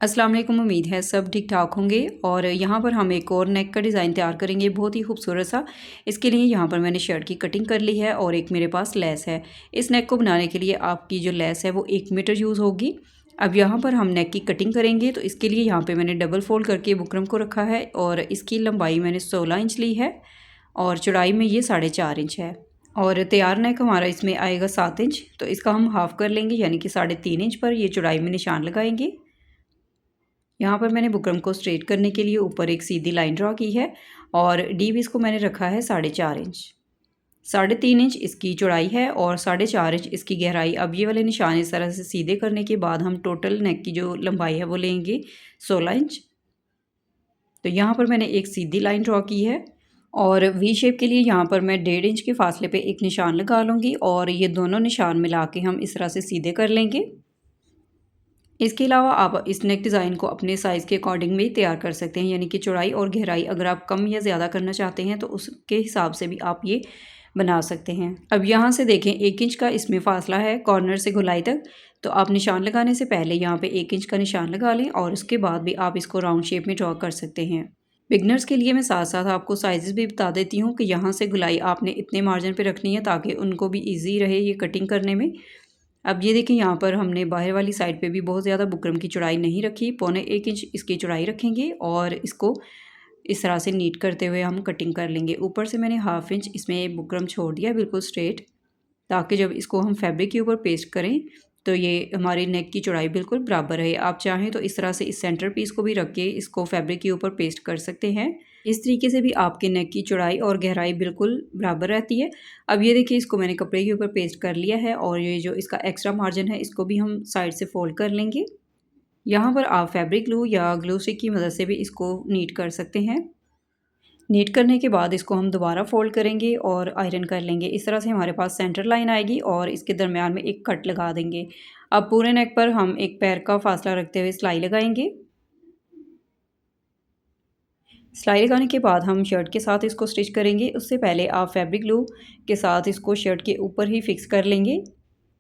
अस्सलाम वालेकुम। उम्मीद है सब ठीक ठाक होंगे। और यहाँ पर हम एक और नेक का डिज़ाइन तैयार करेंगे, बहुत ही खूबसूरत सा। इसके लिए यहाँ पर मैंने शर्ट की कटिंग कर ली है और एक मेरे पास लेस है। इस नेक को बनाने के लिए आपकी जो लेस है वो 1 मीटर यूज़ होगी। अब यहाँ पर हम नेक की कटिंग करेंगे, तो इसके लिए यहाँ पर मैंने डबल फोल्ड करके बुकरम को रखा है और इसकी लंबाई मैंने 16 इंच ली है और चौड़ाई में ये 4.5 इंच है। और तैयार नेक हमारा इसमें आएगा 7 इंच, तो इसका हम हाफ़ कर लेंगे, यानी कि 3.5 इंच पर ये चौड़ाई में निशान लगाएंगे। यहाँ पर मैंने बुकरम को स्ट्रेट करने के लिए ऊपर एक सीधी लाइन ड्रॉ की है और डीप इसको मैंने रखा है 4.5 इंच। 3.5 इंच इसकी चौड़ाई है और 4.5 इंच इसकी गहराई। अब ये वाले निशान इस तरह से सीधे करने के बाद हम टोटल नेक की जो लंबाई है वो लेंगे 16 इंच। तो यहाँ पर मैंने एक सीधी लाइन ड्रॉ की है और वी शेप के लिए यहाँ पर मैं 1.5 इंच के फासले पे एक निशान लगा लूँगी और ये दोनों निशान मिला के हम इस तरह से सीधे कर लेंगे। इसके अलावा आप इस नेक डिज़ाइन को अपने साइज़ के अकॉर्डिंग भी तैयार कर सकते हैं, यानी कि चौड़ाई और गहराई अगर आप कम या ज़्यादा करना चाहते हैं तो उसके हिसाब से भी आप ये बना सकते हैं। अब यहाँ से देखें 1 इंच का इसमें फ़ासला है कॉर्नर से गोलाई तक, तो आप निशान लगाने से पहले यहाँ पे 1 इंच का निशान लगा लें और उसके बाद भी आप इसको राउंड शेप में ड्रॉ कर सकते हैं। बिगनर्स के लिए मैं साथ साथ आपको साइज़ भी बता देती हूँ कि यहाँ से गोलाई आपने इतने मार्जिन पे रखनी है ताकि उनको भी ईजी रहे ये कटिंग करने में। अब ये देखिए यहाँ पर हमने बाहर वाली साइड पे भी बहुत ज़्यादा बुकरम की चौड़ाई नहीं रखी, 1.25 इंच इसकी चौड़ाई रखेंगे और इसको इस तरह से नीट करते हुए हम कटिंग कर लेंगे। ऊपर से मैंने 1/2 इंच इसमें बुकरम छोड़ दिया बिल्कुल स्ट्रेट, ताकि जब इसको हम फैब्रिक के ऊपर पेस्ट करें तो ये हमारी नेक की चौड़ाई बिल्कुल बराबर रहे। आप चाहें तो इस तरह से इस सेंटर पीस को भी रख के इसको फैब्रिक के ऊपर पेस्ट कर सकते हैं। इस तरीके से भी आपके नेक की चौड़ाई और गहराई बिल्कुल बराबर रहती है। अब ये देखिए इसको मैंने कपड़े के ऊपर पेस्ट कर लिया है और ये जो इसका एक्स्ट्रा मार्जिन है इसको भी हम साइड से फोल्ड कर लेंगे। यहाँ पर आप फैब्रिक ग्लू या ग्लू स्टिक की मदद से भी इसको नीट कर सकते हैं। नीट करने के बाद इसको हम दोबारा फोल्ड करेंगे और आयरन कर लेंगे। इस तरह से हमारे पास सेंटर लाइन आएगी और इसके दरमियान में एक कट लगा देंगे। अब पूरे नेक पर हम एक पैर का फासला रखते हुए सिलाई लगाएंगे। सिलाई लगाने के बाद हम शर्ट के साथ इसको स्टिच करेंगे। उससे पहले आप फैब्रिक ग्लू के साथ इसको शर्ट के ऊपर ही फिक्स कर लेंगे।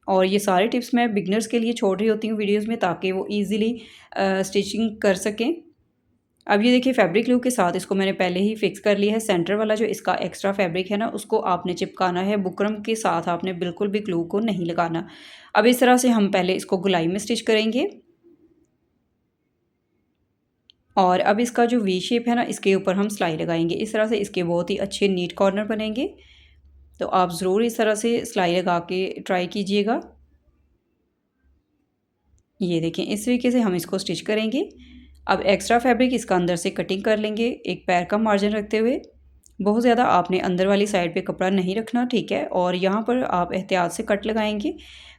और ये सारे टिप्स मैं बिगनर्स के लिए छोड़ रही होती हूँ वीडियोज़ में, ताकि वो ईज़िली स्टिचिंग कर सकें। अब ये देखिए फैब्रिक ग्लू के साथ इसको मैंने पहले ही फिक्स कर लिया है। सेंटर वाला जो इसका एक्स्ट्रा फैब्रिक है ना, उसको आपने चिपकाना है, बुकरम के साथ आपने बिल्कुल भी ग्लू को नहीं लगाना। अब इस तरह से हम पहले इसको गोलाई में स्टिच करेंगे और अब इसका जो वी शेप है ना, इसके ऊपर हम सिलाई लगाएंगे। इस तरह से इसके बहुत ही अच्छे नीट कॉर्नर बनेंगे, तो आप ज़रूर इस तरह से सिलाई लगा के ट्राई कीजिएगा। ये देखें इस तरीके से हम इसको स्टिच करेंगे। अब एक्स्ट्रा फैब्रिक इसका अंदर से कटिंग कर लेंगे एक पैर का मार्जिन रखते हुए। बहुत ज़्यादा आपने अंदर वाली साइड पे कपड़ा नहीं रखना, ठीक है। और यहाँ पर आप एहतियात से कट लगाएंगे।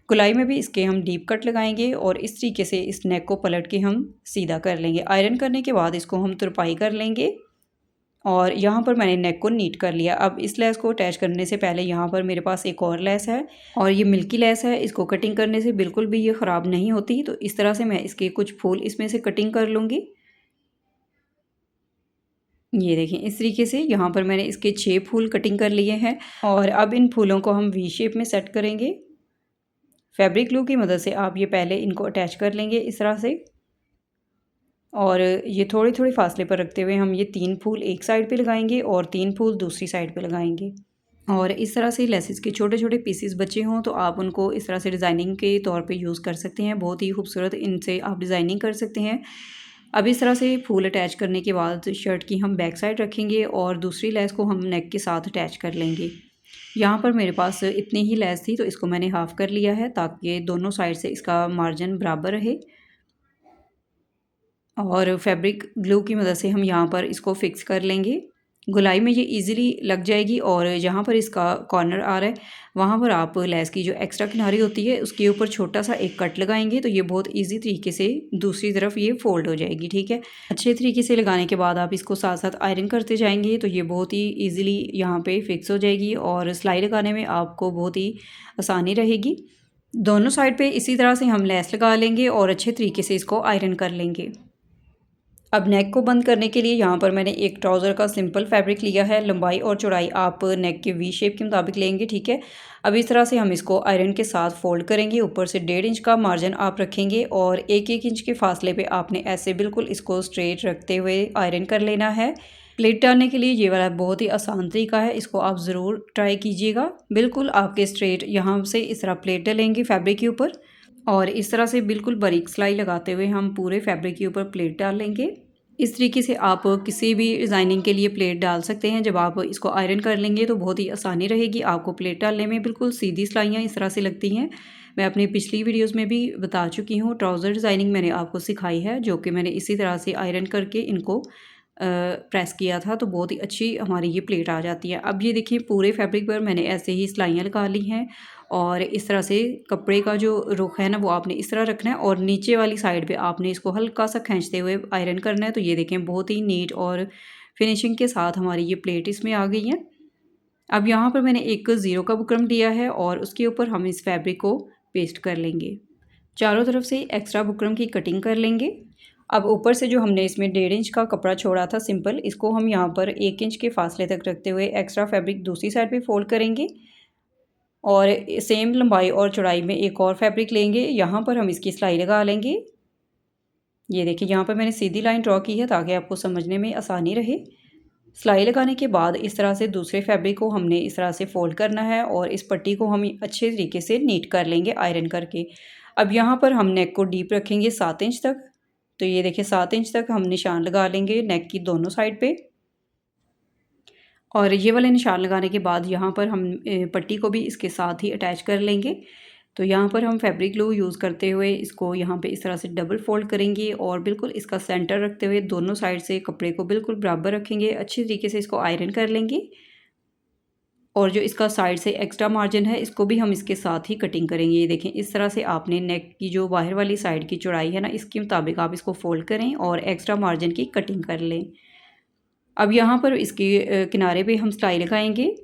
गोलाई में भी इसके हम डीप कट लगाएंगे और इस तरीके से इस नेक को पलट के हम सीधा कर लेंगे। आयरन करने के बाद इसको हम तुरपाई कर लेंगे और यहाँ पर मैंने नेक को नीट कर लिया। अब इस लेस को अटैच करने से पहले यहाँ पर मेरे पास एक और लेस है और ये मिल्की लेस है। इसको कटिंग करने से बिल्कुल भी ये ख़राब नहीं होती। तो इस तरह से मैं इसके कुछ फूल इसमें से कटिंग कर लूँगी। ये देखें इस तरीके से यहाँ पर मैंने इसके 6 फूल कटिंग कर लिए हैं और अब इन फूलों को हम वी शेप में सेट करेंगे। फैब्रिक ग्लू की मदद से आप ये पहले इनको अटैच कर लेंगे इस तरह से और ये थोड़े थोड़े फासले पर रखते हुए हम ये 3 फूल एक साइड पे लगाएंगे और 3 फूल दूसरी साइड पे लगाएंगे। और इस तरह से लेसेस के छोटे छोटे पीसेस बचे हों तो आप उनको इस तरह से डिज़ाइनिंग के तौर पे यूज़ कर सकते हैं। बहुत ही खूबसूरत इनसे आप डिज़ाइनिंग कर सकते हैं। अब इस तरह से फूल अटैच करने के बाद शर्ट की हम बैक साइड रखेंगे और दूसरी लेस को हम नेक के साथ अटैच कर लेंगे। यहाँ पर मेरे पास इतनी ही लेस थी तो इसको मैंने हाफ़ कर लिया है ताकि दोनों साइड से इसका मार्जिन बराबर रहे। और फैब्रिक ग्लू की मदद से हम यहाँ पर इसको फिक्स कर लेंगे। गोलाई में ये इजीली लग जाएगी और जहाँ पर इसका कॉर्नर आ रहा है वहाँ पर आप लेस की जो एक्स्ट्रा किनारी होती है उसके ऊपर छोटा सा एक कट लगाएंगे तो ये बहुत इजी तरीके से दूसरी तरफ ये फोल्ड हो जाएगी, ठीक है। अच्छे तरीके से लगाने के बाद आप इसको साथ साथ आयरन करते जाएंगे तो ये बहुत ही ईजिली यहाँ पे फिक्स हो जाएगी और सिलाई लगाने में आपको बहुत ही आसानी रहेगी। दोनों साइड पे इसी तरह से हम लेस लगा लेंगे और अच्छे तरीके से इसको आयरन कर लेंगे। अब नेक को बंद करने के लिए यहाँ पर मैंने एक ट्राउज़र का सिंपल फैब्रिक लिया है। लंबाई और चौड़ाई आप नेक के वी शेप के मुताबिक लेंगे, ठीक है। अब इस तरह से हम इसको आयरन के साथ फोल्ड करेंगे। ऊपर से 1.5 इंच का मार्जिन आप रखेंगे और 1-1 इंच के फासले पे आपने ऐसे बिल्कुल इसको स्ट्रेट रखते हुए आयरन कर लेना है। प्लेट डालने के लिए ये वाला बहुत ही आसान तरीका है, इसको आप ज़रूर ट्राई कीजिएगा। बिल्कुल आपके स्ट्रेट यहाँ से इस तरह प्लेट डालेंगे फैब्रिक के ऊपर और इस तरह से बिल्कुल बारीक सिलाई लगाते हुए हम पूरे फैब्रिक के ऊपर प्लेट डाल लेंगे। इस तरीके से आप किसी भी डिज़ाइनिंग के लिए प्लेट डाल सकते हैं। जब आप इसको आयरन कर लेंगे तो बहुत ही आसानी रहेगी आपको प्लेट डालने में। बिल्कुल सीधी सिलाइयाँ इस तरह से लगती हैं। मैं अपनी पिछली वीडियोस में भी बता चुकी हूँ। ट्राउज़र डिज़ाइनिंग मैंने आपको सिखाई है, जो कि मैंने इसी तरह से आयरन करके इनको प्रेस किया था, तो बहुत ही अच्छी हमारी ये प्लेट आ जाती है। अब ये देखिए पूरे फैब्रिक पर मैंने ऐसे ही सिलाइयाँ लगा ली हैं और इस तरह से कपड़े का जो रुख है ना वो आपने इस तरह रखना है और नीचे वाली साइड पे आपने इसको हल्का सा खींचते हुए आयरन करना है। तो ये देखें बहुत ही नीट और फिनिशिंग के साथ हमारी ये प्लेट इसमें आ गई है। अब यहाँ पर मैंने एक ज़ीरो का बुकरम लिया है और उसके ऊपर हम इस फैब्रिक को पेस्ट कर लेंगे। चारों तरफ से एक्स्ट्रा बुकरम की कटिंग कर लेंगे। अब ऊपर से जो हमने इसमें 1.5 इंच का कपड़ा छोड़ा था सिंपल, इसको हम यहाँ पर 1 इंच के फासले तक रखते हुए एक्स्ट्रा फैब्रिक दूसरी साइड पे फोल्ड करेंगे और सेम लंबाई और चौड़ाई में एक और फैब्रिक लेंगे। यहाँ पर हम इसकी सिलाई लगा लेंगे। ये देखिए यहाँ पर मैंने सीधी लाइन ड्रॉ की है ताकि आपको समझने में आसानी रहे। सिलाई लगाने के बाद इस तरह से दूसरे फैब्रिक को हमने इस तरह से फोल्ड करना है और इस पट्टी को हम अच्छे तरीके से नीट कर लेंगे आयरन करके। अब यहाँ पर हम नेक को डीप रखेंगे 7 इंच तक। तो ये देखिए 7 इंच तक हम निशान लगा लेंगे नेक की दोनों साइड पे और ये वाले निशान लगाने के बाद यहाँ पर हम पट्टी को भी इसके साथ ही अटैच कर लेंगे। तो यहाँ पर हम फैब्रिक ग्लू यूज़ करते हुए इसको यहाँ पे इस तरह से डबल फोल्ड करेंगे और बिल्कुल इसका सेंटर रखते हुए दोनों साइड से कपड़े को बिल्कुल बराबर रखेंगे। अच्छी तरीके से इसको आयरन कर लेंगे और जो इसका साइड से एक्स्ट्रा मार्जिन है इसको भी हम इसके साथ ही कटिंग करेंगे। ये देखें इस तरह से आपने नेक की जो बाहर वाली साइड की चौड़ाई है ना इसके मुताबिक आप इसको फोल्ड करें और एक्स्ट्रा मार्जिन की कटिंग कर लें। अब यहाँ पर इसके किनारे पे हम सिलाई लगाएंगे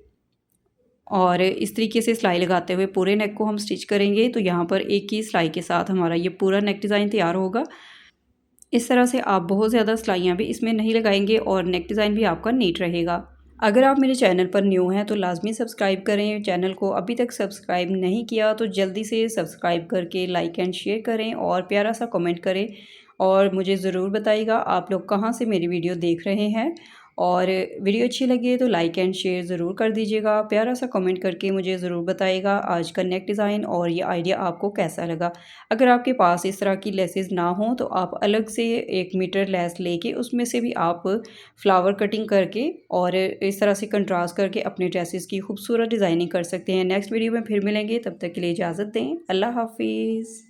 और इस तरीके से सिलाई लगाते हुए पूरे नेक को हम स्टिच करेंगे। तो यहाँ पर एक ही सिलाई के साथ हमारा ये पूरा नेक डिज़ाइन तैयार होगा। इस तरह से आप बहुत ज़्यादा सिलाइयाँ भी इसमें नहीं लगाएंगे और नेक डिज़ाइन भी आपका नीट रहेगा। अगर आप मेरे चैनल पर न्यू हैं तो लाजमी सब्सक्राइब करें। चैनल को अभी तक सब्सक्राइब नहीं किया तो जल्दी से सब्सक्राइब करके लाइक एंड शेयर करें और प्यारा सा कमेंट करें और मुझे ज़रूर बताइएगा आप लोग कहाँ से मेरी वीडियो देख रहे हैं। और वीडियो अच्छी लगी है तो लाइक एंड शेयर ज़रूर कर दीजिएगा। प्यारा सा कमेंट करके मुझे ज़रूर बताइएगा आज का नेक डिज़ाइन और ये आइडिया आपको कैसा लगा। अगर आपके पास इस तरह की लेसेस ना हो तो आप अलग से 1 मीटर लेस लेके उसमें से भी आप फ्लावर कटिंग करके और इस तरह से कंट्रास्ट करके अपने ड्रेसेस की खूबसूरत डिज़ाइनिंग कर सकते हैं। नेक्स्ट वीडियो में फिर मिलेंगे, तब तक के लिए इजाज़त दें। अल्लाह हाफिज़।